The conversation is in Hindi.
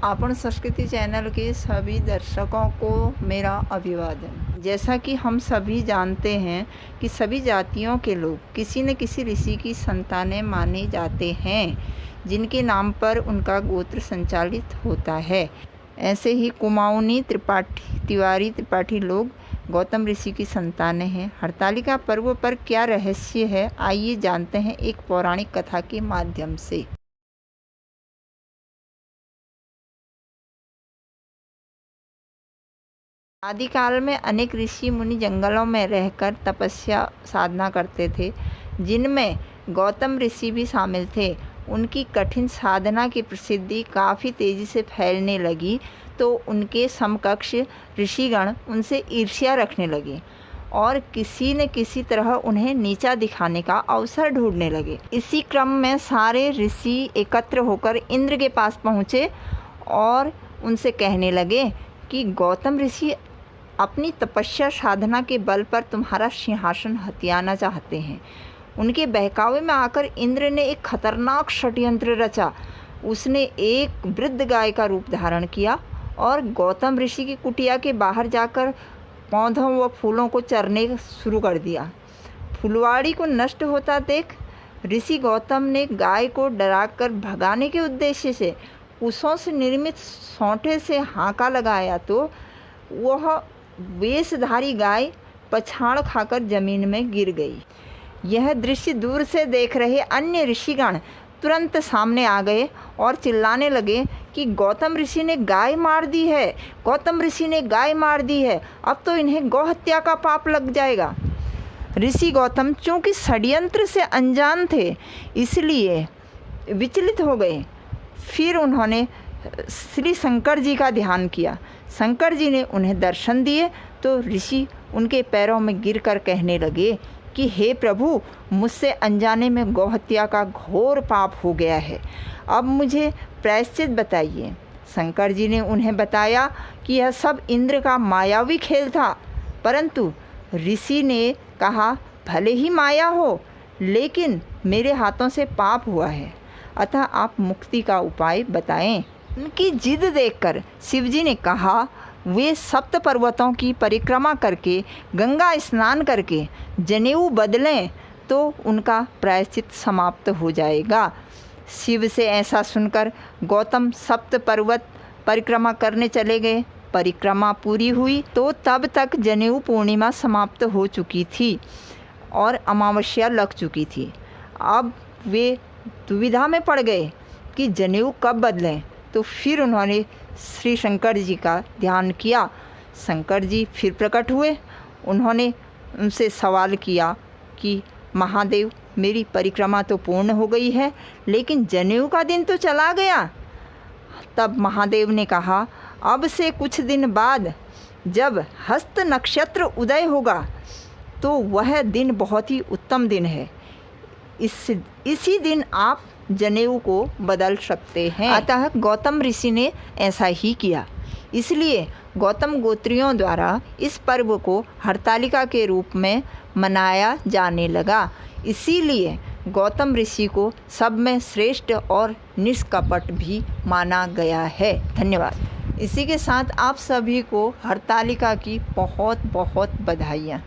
आपण संस्कृति चैनल के सभी दर्शकों को मेरा अभिवादन। जैसा कि हम सभी जानते हैं कि सभी जातियों के लोग किसी न किसी ऋषि की संतानें माने जाते हैं, जिनके नाम पर उनका गोत्र संचालित होता है। ऐसे ही कुमाऊनी तिवारी त्रिपाठी लोग गौतम ऋषि की संतानें हैं। हरतालिका पर्व पर क्या रहस्य है, आइए जानते हैं एक पौराणिक कथा के माध्यम से। आदिकाल में अनेक ऋषि मुनि जंगलों में रहकर तपस्या साधना करते थे, जिनमें गौतम ऋषि भी शामिल थे। उनकी कठिन साधना की प्रसिद्धि काफ़ी तेज़ी से फैलने लगी, तो उनके समकक्ष ऋषिगण उनसे ईर्ष्या रखने लगे और किसी न किसी तरह उन्हें नीचा दिखाने का अवसर ढूंढने लगे। इसी क्रम में सारे ऋषि एकत्र होकर इंद्र के पास पहुँचे और उनसे कहने लगे कि गौतम ऋषि अपनी तपस्या साधना के बल पर तुम्हारा सिंहासन हथियाना चाहते हैं। उनके बहकावे में आकर इंद्र ने एक खतरनाक षड्यंत्र रचा। उसने एक वृद्ध गाय का रूप धारण किया और गौतम ऋषि की कुटिया के बाहर जाकर पौधों व फूलों को चरने शुरू कर दिया। फुलवाड़ी को नष्ट होता देख ऋषि गौतम ने गाय को डराकर भगाने के उद्देश्य से कुशों से निर्मित सोंठे से हांका लगाया, तो वह वेशधारी गाय पछाड़ खाकर जमीन में गिर गई। यह दृश्य दूर से देख रहे अन्य ऋषिगण तुरंत सामने आ गए और चिल्लाने लगे कि गौतम ऋषि ने गाय मार दी है, गौतम ऋषि ने गाय मार दी है, अब तो इन्हें गौहत्या का पाप लग जाएगा। ऋषि गौतम चूँकि षड्यंत्र से अनजान थे, इसलिए विचलित हो गए। फिर उन्होंने श्री शंकर जी का ध्यान किया। शंकर जी ने उन्हें दर्शन दिए तो ऋषि उनके पैरों में गिरकर कहने लगे कि हे प्रभु, मुझसे अनजाने में गौहत्या का घोर पाप हो गया है, अब मुझे प्रायश्चित बताइए। शंकर जी ने उन्हें बताया कि यह सब इंद्र का मायावी खेल था, परंतु ऋषि ने कहा भले ही माया हो, लेकिन मेरे हाथों से पाप हुआ है, अतः आप मुक्ति का उपाय बताएं। उनकी जिद देखकर शिवजी ने कहा वे सप्त पर्वतों की परिक्रमा करके गंगा स्नान करके जनेऊ बदलें तो उनका प्रायश्चित समाप्त हो जाएगा। शिव से ऐसा सुनकर गौतम सप्त पर्वत परिक्रमा करने चले गए। परिक्रमा पूरी हुई तो तब तक जनेऊ पूर्णिमा समाप्त हो चुकी थी और अमावस्या लग चुकी थी। अब वे दुविधा में पड़ गए कि जनेऊ कब बदलें, तो फिर उन्होंने श्री शंकर जी का ध्यान किया। शंकर जी फिर प्रकट हुए। उन्होंने उनसे सवाल किया कि महादेव, मेरी परिक्रमा तो पूर्ण हो गई है, लेकिन जनेऊ का दिन तो चला गया। तब महादेव ने कहा अब से कुछ दिन बाद जब हस्त नक्षत्र उदय होगा तो वह दिन बहुत ही उत्तम दिन है। इसी दिन आप जनेऊ को बदल सकते हैं। अतः गौतम ऋषि ने ऐसा ही किया। इसलिए गौतम गोत्रियों द्वारा इस पर्व को हरतालिका के रूप में मनाया जाने लगा। इसीलिए गौतम ऋषि को सब में श्रेष्ठ और निष्कपट भी माना गया है। धन्यवाद। इसी के साथ आप सभी को हरतालिका की बहुत बहुत बधाइयाँ।